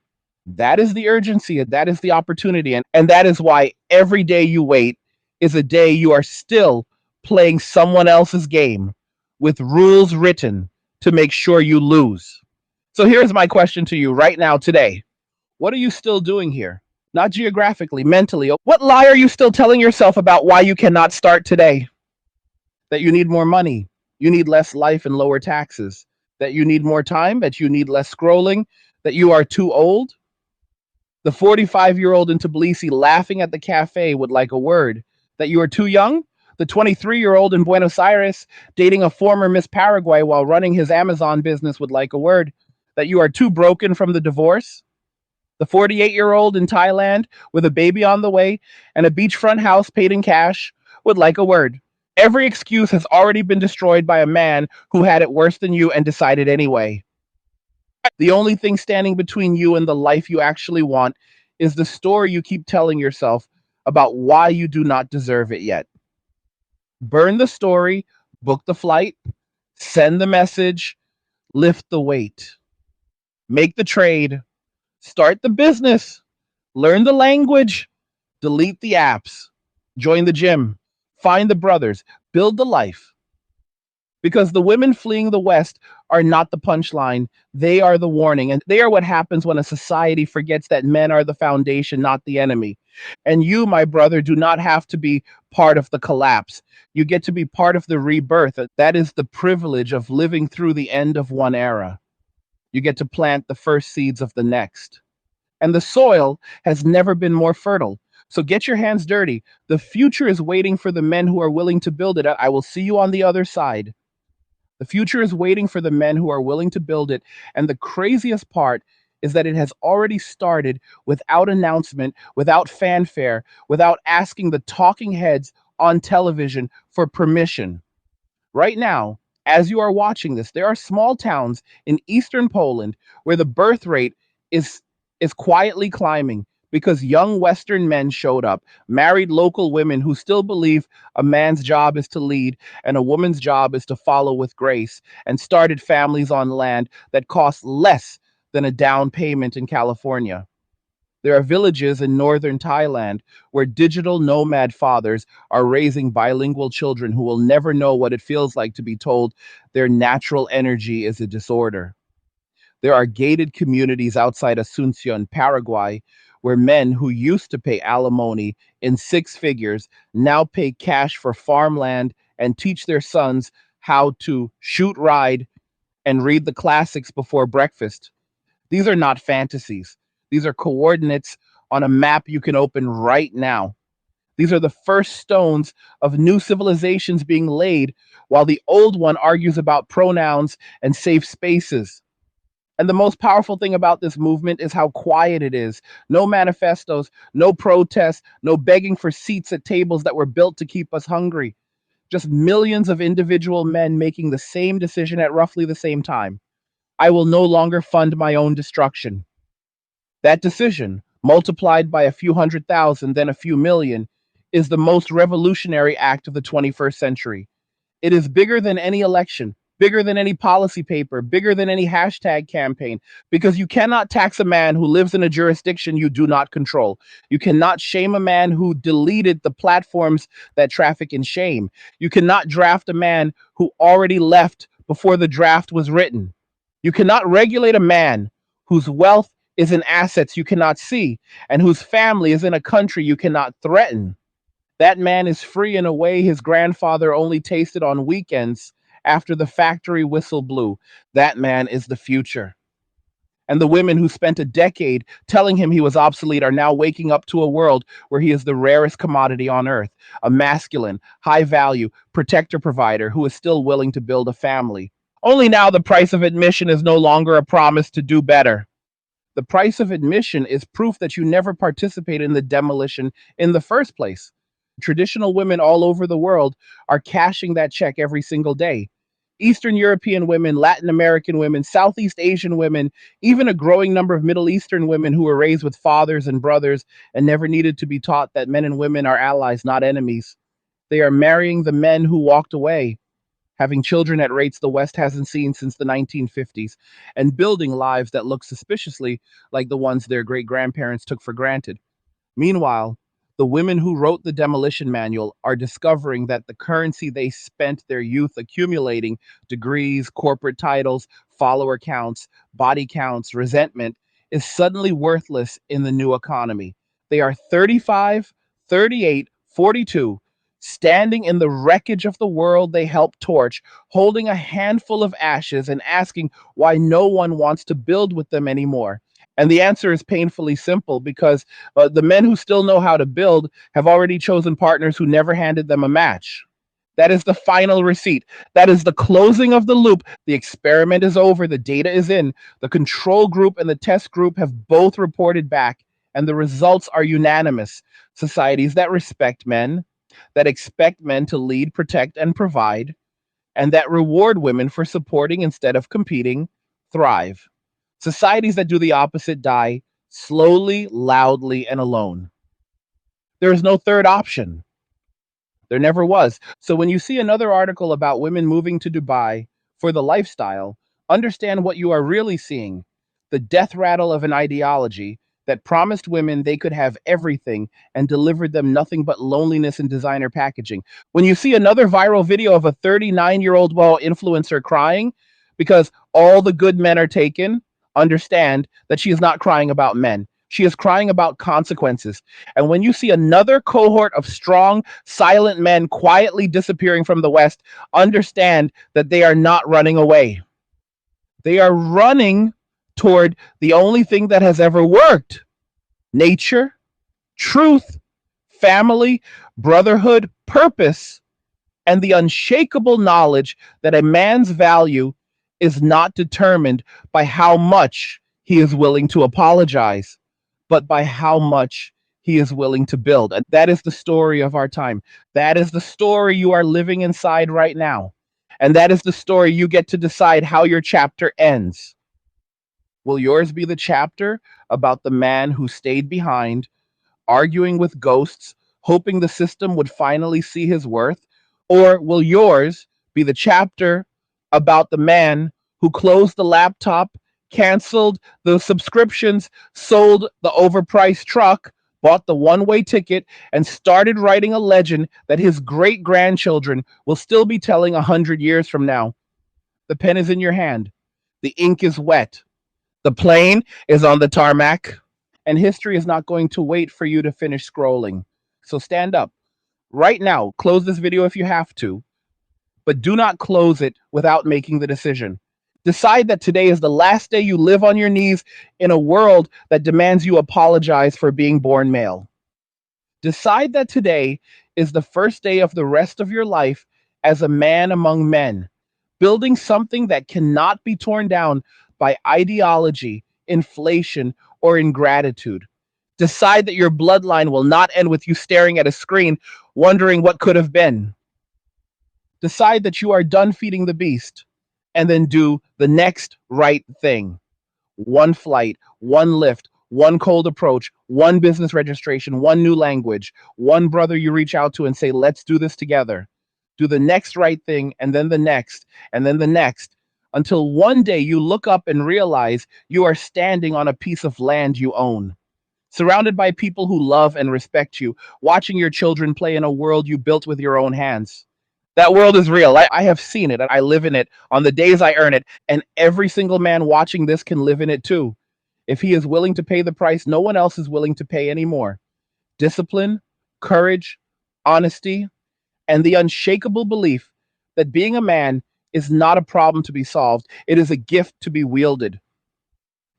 Speaker 1: That is the urgency, that is the opportunity, and that is why every day you wait is a day you are still playing someone else's game with rules written to make sure you lose. So here's my question to you right now, today. What are you still doing here? Not geographically, mentally. What lie are you still telling yourself about why you cannot start today? That you need more money, you need less life and lower taxes, that you need more time, that you need less scrolling, that you are too old? The 45-year-old in Tbilisi laughing at the cafe would like a word. That you are too young? The 23-year-old in Buenos Aires dating a former Miss Paraguay while running his Amazon business would like a word. That you are too broken from the divorce? The 48-year-old in Thailand with a baby on the way and a beachfront house paid in cash would like a word. Every excuse has already been destroyed by a man who had it worse than you and decided anyway. The only thing standing between you and the life you actually want is the story you keep telling yourself about why you do not deserve it yet. Burn the story, book the flight, send the message, lift the weight, make the trade, start the business, learn the language, delete the apps, join the gym, find the brothers, build the life. Because the women fleeing the West are not the punchline. They are the warning. And they are what happens when a society forgets that men are the foundation, not the enemy. And you, my brother, do not have to be part of the collapse. You get to be part of the rebirth. That is the privilege of living through the end of one era. You get to plant the first seeds of the next. And the soil has never been more fertile. So get your hands dirty. The future is waiting for the men who are willing to build it. I will see you on the other side. The future is waiting for the men who are willing to build it. And the craziest part is that it has already started without announcement, without fanfare, without asking the talking heads on television for permission. Right now, as you are watching this, there are small towns in eastern Poland where the birth rate is is quietly climbing because young Western men showed up, married local women who still believe a man's job is to lead and a woman's job is to follow with grace, and started families on land that cost less than a down payment in California. There are villages in northern Thailand where digital nomad fathers are raising bilingual children who will never know what it feels like to be told their natural energy is a disorder. There are gated communities outside Asuncion, Paraguay, where men who used to pay alimony in six figures now pay cash for farmland and teach their sons how to shoot, ride, and read the classics before breakfast. These are not fantasies. These are coordinates on a map you can open right now. These are the first stones of new civilizations being laid while the old one argues about pronouns and safe spaces. And the most powerful thing about this movement is how quiet it is. No manifestos, no protests, no begging for seats at tables that were built to keep us hungry. Just millions of individual men making the same decision at roughly the same time. I will no longer fund my own destruction. That decision, multiplied by a few hundred thousand, then a few million, is the most revolutionary act of the 21st century. It is bigger than any election, bigger than any policy paper, bigger than any hashtag campaign, because you cannot tax a man who lives in a jurisdiction you do not control. You cannot shame a man who deleted the platforms that traffic in shame. You cannot draft a man who already left before the draft was written. You cannot regulate a man whose wealth is in assets you cannot see and whose family is in a country you cannot threaten. That man is free in a way his grandfather only tasted on weekends after the factory whistle blew. That man is the future. And the women who spent a decade telling him he was obsolete are now waking up to a world where he is the rarest commodity on earth, a masculine, high value protector provider who is still willing to build a family. Only now the price of admission is no longer a promise to do better. The price of admission is proof that you never participated in the demolition in the first place. Traditional women all over the world are cashing that check every single day. Eastern European women, Latin American women, Southeast Asian women, even a growing number of Middle Eastern women who were raised with fathers and brothers and never needed to be taught that men and women are allies, not enemies. They are marrying the men who walked away, having children at rates the West hasn't seen since the 1950s, and building lives that look suspiciously like the ones their great grandparents took for granted. Meanwhile, the women who wrote the demolition manual are discovering that the currency they spent their youth accumulating, degrees, corporate titles, follower counts, body counts, resentment, is suddenly worthless in the new economy. They are 35, 38, 42, standing in the wreckage of the world they helped torch, holding a handful of ashes and asking why no one wants to build with them anymore. And the answer is painfully simple because the men who still know how to build have already chosen partners who never handed them a match. That is the final receipt. That is the closing of the loop. The experiment is over. The data is in. The control group and the test group have both reported back, and the results are unanimous. Societies that respect men, that expect men to lead, protect, and provide, and that reward women for supporting instead of competing, thrive. Societies that do the opposite die slowly, loudly, and alone. There is no third option. There never was. So when you see another article about women moving to Dubai for the lifestyle, understand what you are really seeing: the death rattle of an ideology that promised women they could have everything and delivered them nothing but loneliness and designer packaging. When you see another viral video of a 39-year-old influencer crying because all the good men are taken, understand that she is not crying about men. She is crying about consequences. And when you see another cohort of strong, silent men quietly disappearing from the West, understand that they are not running away. They are running toward the only thing that has ever worked: nature, truth, family, brotherhood, purpose, and the unshakable knowledge that a man's value is not determined by how much he is willing to apologize, but by how much he is willing to build. And that is the story of our time. That is the story you are living inside right now. And that is the story you get to decide how your chapter ends. Will yours be the chapter about the man who stayed behind, arguing with ghosts, hoping the system would finally see his worth? Or will yours be the chapter about the man who closed the laptop, canceled the subscriptions, sold the overpriced truck, bought the one-way ticket, and started writing a legend that his great grandchildren will still be telling 100 years from now? The pen is in your hand. The ink is wet. The plane is on the tarmac. And history is not going to wait for you to finish scrolling. So stand up right now. Close this video if you have to, but do not close it without making the decision. Decide that today is the last day you live on your knees in a world that demands you apologize for being born male. Decide that today is the first day of the rest of your life as a man among men, building something that cannot be torn down by ideology, inflation, or ingratitude. Decide that your bloodline will not end with you staring at a screen, wondering what could have been. Decide that you are done feeding the beast, and then do the next right thing. One flight, one lift, one cold approach, one business registration, one new language, one brother you reach out to and say, let's do this together. Do the next right thing, and then the next, and then the next, until one day you look up and realize you are standing on a piece of land you own, surrounded by people who love and respect you, watching your children play in a world you built with your own hands. That world is real. I have seen it. I live in it on the days I earn it. And every single man watching this can live in it too. If he is willing to pay the price no one else is willing to pay anymore: discipline, courage, honesty, and the unshakable belief that being a man is not a problem to be solved. It is a gift to be wielded.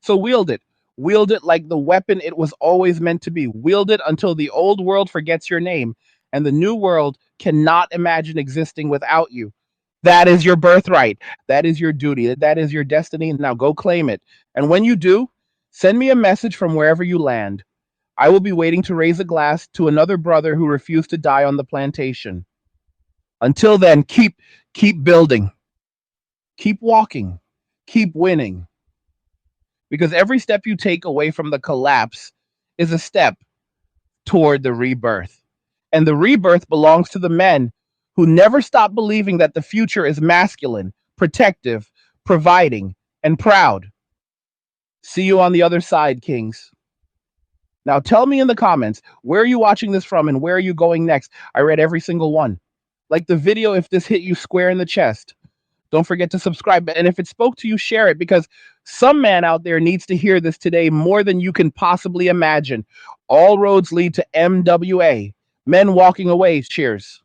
Speaker 1: So wield it. Wield it like the weapon it was always meant to be. Wield it until the old world forgets your name and the new world cannot imagine existing without you. That is your birthright. That is your duty. That is your destiny. Now go claim it. And when you do, send me a message from wherever you land. I will be waiting to raise a glass to another brother who refused to die on the plantation. Until then, keep building. Keep walking. Keep winning. Because every step you take away from the collapse is a step toward the rebirth. And the rebirth belongs to the men who never stop believing that the future is masculine, protective, providing, and proud. See you on the other side, kings. Now tell me in the comments, where are you watching this from and where are you going next? I read every single one. Like the video if this hit you square in the chest. Don't forget to subscribe. And if it spoke to you, share it, because some man out there needs to hear this today more than you can possibly imagine. All roads lead to MWA. Men walking away. Cheers.